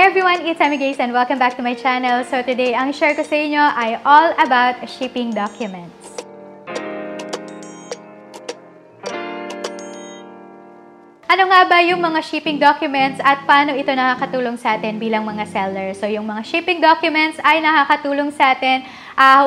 everyone, it's Amy Gaze and welcome back to my channel. So today, ang share ko sa inyo ay all about shipping documents. Ano nga ba yung mga shipping documents at paano ito nakakatulong sa atin bilang mga seller? So yung mga shipping documents ay nakakatulong sa atin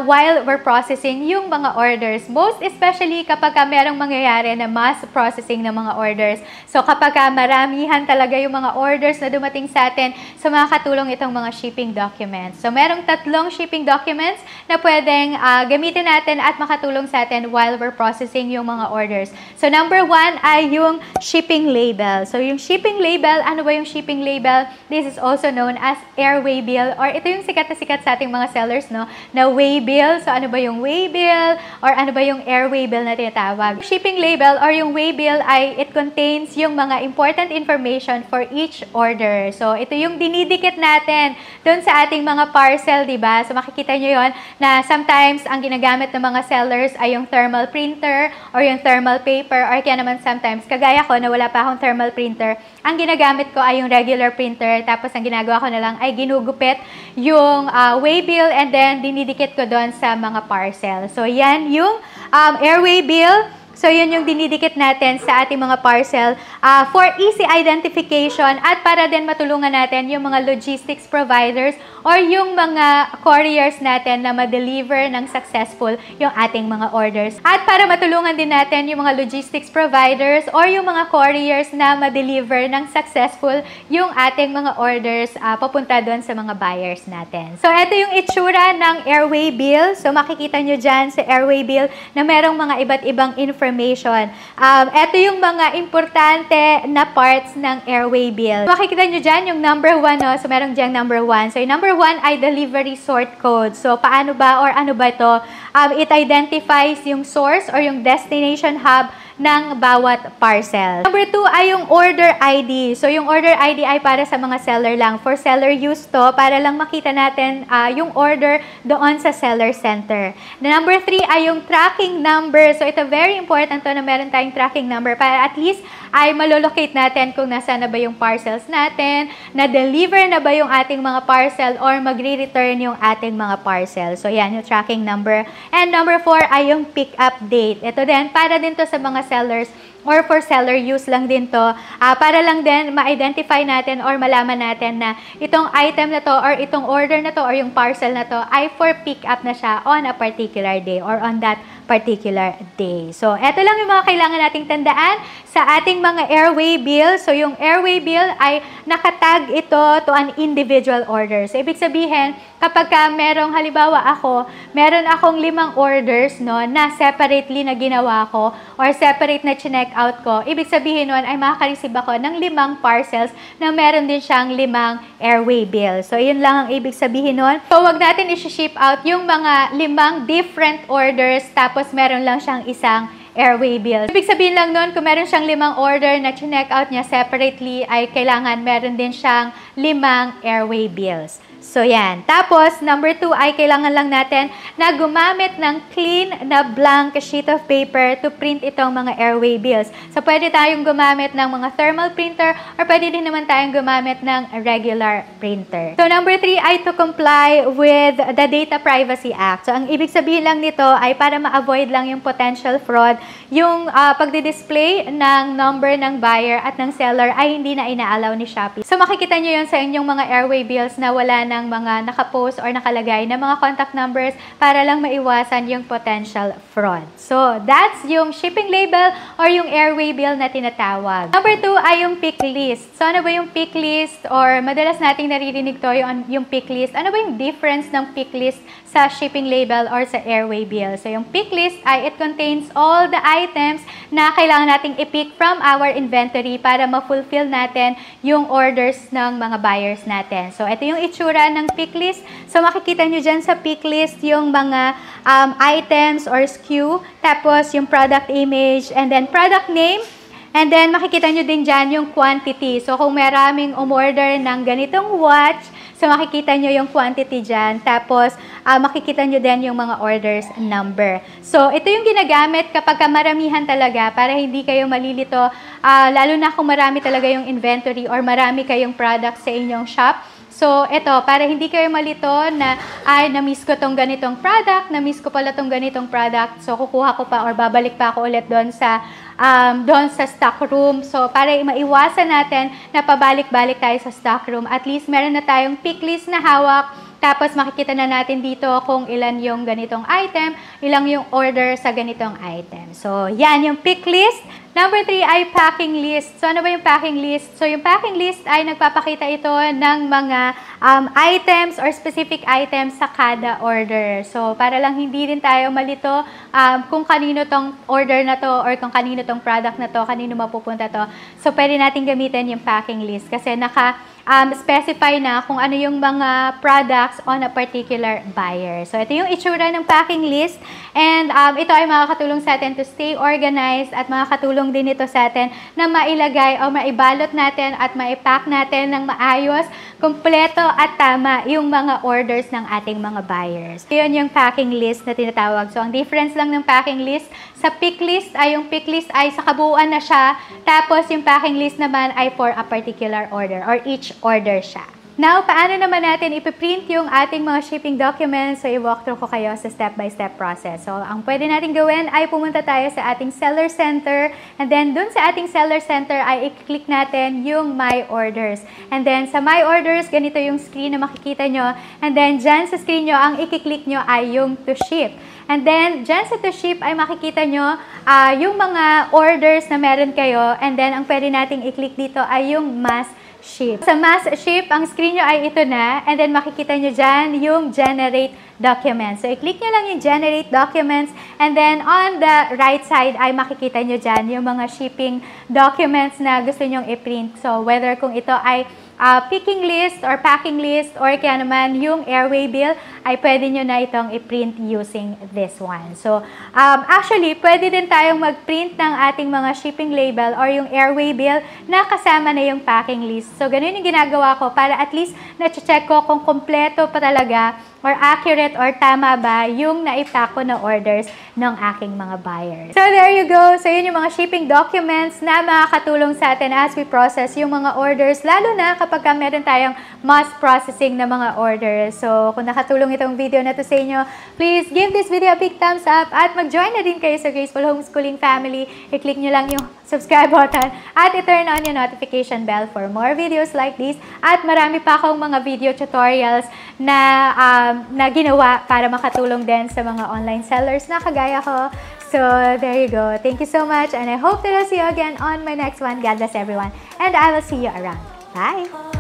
while we're processing yung mga orders. Most especially kapag merong mangyayari na mass processing ng mga orders. So kapag maramihan talaga yung mga orders na dumating sa atin, so makakatulong itong mga shipping documents. So merong 3 shipping documents na pwedeng gamitin natin at makatulong sa atin while we're processing yung mga orders. So number 1 ay yung shipping label. So yung shipping label, ano ba yung shipping label? This is also known as airway bill, or ito yung sikat na sikat sa ating mga sellers, no? Na waybill. So, ano ba yung waybill? Or ano ba yung airway bill na tinatawag? Shipping label or yung waybill ay it contains yung mga important information for each order. So, ito yung dinidikit natin doon sa ating mga parcel, di ba? So, makikita nyo yon na sometimes ang ginagamit ng mga sellers ay yung thermal printer or yung thermal paper, or kaya naman sometimes, kagaya ko na wala pa akong thermal printer, ang ginagamit ko ay yung regular printer, tapos ang ginagawa ko na lang ay ginugupit yung waybill and then dinidikit ko doon sa mga parcel. So, yan yung airway bill. So, yun yung dinidikit natin sa ating mga parcel for easy identification at para din matulungan natin yung mga logistics providers or yung mga couriers natin na ma-deliver ng successful yung ating mga orders. At para matulungan din natin yung mga logistics providers or yung mga couriers na ma-deliver ng successful yung ating mga orders papunta doon sa mga buyers natin. So, ito yung itsura ng airway bill. So, makikita nyo dyan sa airway bill na merong mga iba't ibang information. Ito yung mga importante na parts ng airway bill. Makikita nyo dyan yung number 1, no? So, merong dyan number 1. So, yung number 1 ay delivery sort code. So, paano ba or ano ba ito? It identifies yung source or yung destination hub ng bawat parcel. Number 2 ay yung order ID. So, yung order ID ay para sa mga seller lang. For seller use to, para lang makita natin yung order doon sa seller center. The number 3 ay yung tracking number. So, ito very important to na meron tayong tracking number para at least ay malolocate natin kung nasaan na ba yung parcels natin, na-deliver na ba yung ating mga parcel, or magre-return yung ating mga parcel. So, yan yung tracking number. And number 4 ay yung pick-up date. Ito din, para din to sa mga sellers or for seller use lang din to, para lang din ma-identify natin or malaman natin na itong item na to or itong order na to or yung parcel na to ay for pick up na siya on a particular day or on that particular day. So, eto lang yung mga kailangan nating tandaan sa ating mga airway bill. So, yung airway bill ay nakatag ito to an individual order. So, ibig sabihin, kapag merong halimbawa meron akong 5 orders, no, na separately na ginawa ko or separate na chinek out ko, ibig sabihin nun ay makaka-receive ako ng 5 parcels na meron din siyang 5 airway bill. So, yun lang ang ibig sabihin nun. So, wag natin i-ship out yung mga 5 different orders tapos meron lang siyang isang airway bill. Ibig sabihin lang nun, kung meron siyang 5 order na chinek out niya separately, ay kailangan meron din siyang 5 airway bills. So, yan. Tapos, number 2 ay kailangan lang natin na gumamit ng clean na blank sheet of paper to print itong mga airway bills. So, pwede tayong gumamit ng mga thermal printer or pwede din naman tayong gumamit ng regular printer. So, number 3 ay to comply with the Data Privacy Act. So, ang ibig sabihin lang nito ay para ma-avoid lang yung potential fraud, yung pagdi-display ng number ng buyer at ng seller ay hindi na ina-allow ni Shopee. So, makikita nyo yun sa inyong mga airway bills na wala ng mga nakapost or nakalagay na mga contact numbers para lang maiwasan yung potential fraud. So, that's yung shipping label or yung airway bill na tinatawag. Number 2 ay yung pick list. So, ano ba yung pick list? Or madalas nating naririnig to yung pick list. Ano ba yung difference ng pick list sa shipping label or sa airway bill? So, yung pick list ay it contains all the items na kailangan nating i-pick from our inventory para ma-fulfill natin yung orders ng mga buyers natin. So, ito yung itsura ng pick list. So, makikita nyo dyan sa pick list yung mga items or SKU, tapos yung product image, and then product name, and then makikita nyo din dyan yung quantity. So, kung maraming umorder ng ganitong watch, So, makikita nyo yung quantity dyan. Tapos, makikita nyo din yung mga orders number. So, ito yung ginagamit kapag maramihan talaga para hindi kayo malilito. Lalo na kung marami talaga yung inventory or marami kayong products sa inyong shop. So, ito, para hindi kayo malito na, ay, na-miss ko tong ganitong product, na-miss ko pala tong ganitong product. So, kukuha ko pa or babalik pa ako ulit doon sa stock room. So, para maiwasan natin na pabalik-balik tayo sa stock room, at least meron na tayong pick list na hawak. Tapos, makikita na natin dito kung ilan yung ganitong item, ilang yung order sa ganitong item. So, yan yung pick list. Number 3 ay packing list. So, ano ba yung packing list? So, yung packing list ay nagpapakita ito ng mga items or specific items sa kada order. So, para lang hindi din tayo malito kung kanino tong order na to or kung kanino tong product na to, kanino mapupunta to. So, pwede natin gamitin yung packing list kasi specify na kung ano yung mga products on a particular buyer. So, ito yung itsura ng packing list. And ito ay makakatulong sa atin to stay organized at makakatulong din ito sa atin na mailagay o maibalot natin at maipack natin ng maayos, kumpleto at tama yung mga orders ng ating mga buyers. Yun yung packing list na tinatawag. So, ang difference lang ng packing list sa pick list ay yung pick list ay sa kabuuan na siya. Tapos, yung packing list naman ay for a particular order or each order siya. Now, paano naman natin ipiprint yung ating mga shipping documents? So, i-walkthrough ko kayo sa step-by-step process. So, ang pwede natin gawin ay pumunta tayo sa ating seller center. And then, dun sa ating seller center ay i-click natin yung My Orders. And then, sa My Orders, ganito yung screen na makikita nyo. And then, dyan sa screen nyo, ang i-click nyo ay yung To Ship. And then, dyan sa To Ship ay makikita nyo yung mga orders na meron kayo. And then, ang pwede nating i-click dito ay yung Mass Ship. Sa Mass Ship, ang screen nyo ay ito na. And then, makikita nyo dyan yung Generate Documents. So, i-click nyo lang yung Generate Documents. And then, on the right side ay makikita nyo dyan yung mga shipping documents na gusto nyong i-print. So, whether kung ito ay picking list or packing list or kaya naman yung airway bill ay pwede nyo na itong i-print using this one. So, actually, pwede din tayong mag-print ng ating mga shipping label or yung airway bill na kasama na yung packing list. So, ganun yung ginagawa ko para at least na-check ko kung kompleto pa talaga or accurate or tama ba yung naipack ko na orders ng aking mga buyers. So, there you go. So, yun yung mga shipping documents na makakatulong sa atin as we process yung mga orders, lalo na kapag meron tayong mass processing na mga orders. So, kung nakatulong itong video na to sa inyo, please give this video a big thumbs up at mag-join na din kayo sa Graceful Homeschooling family. I-click nyo lang yung subscribe button at i-turn on yung notification bell for more videos like this. At marami pa akong mga video tutorials na ginawa para makatulong din sa mga online sellers na kagaya ko. So, there you go. Thank you so much and I hope that I'll see you again on my next one. God bless everyone and I will see you around. Bye!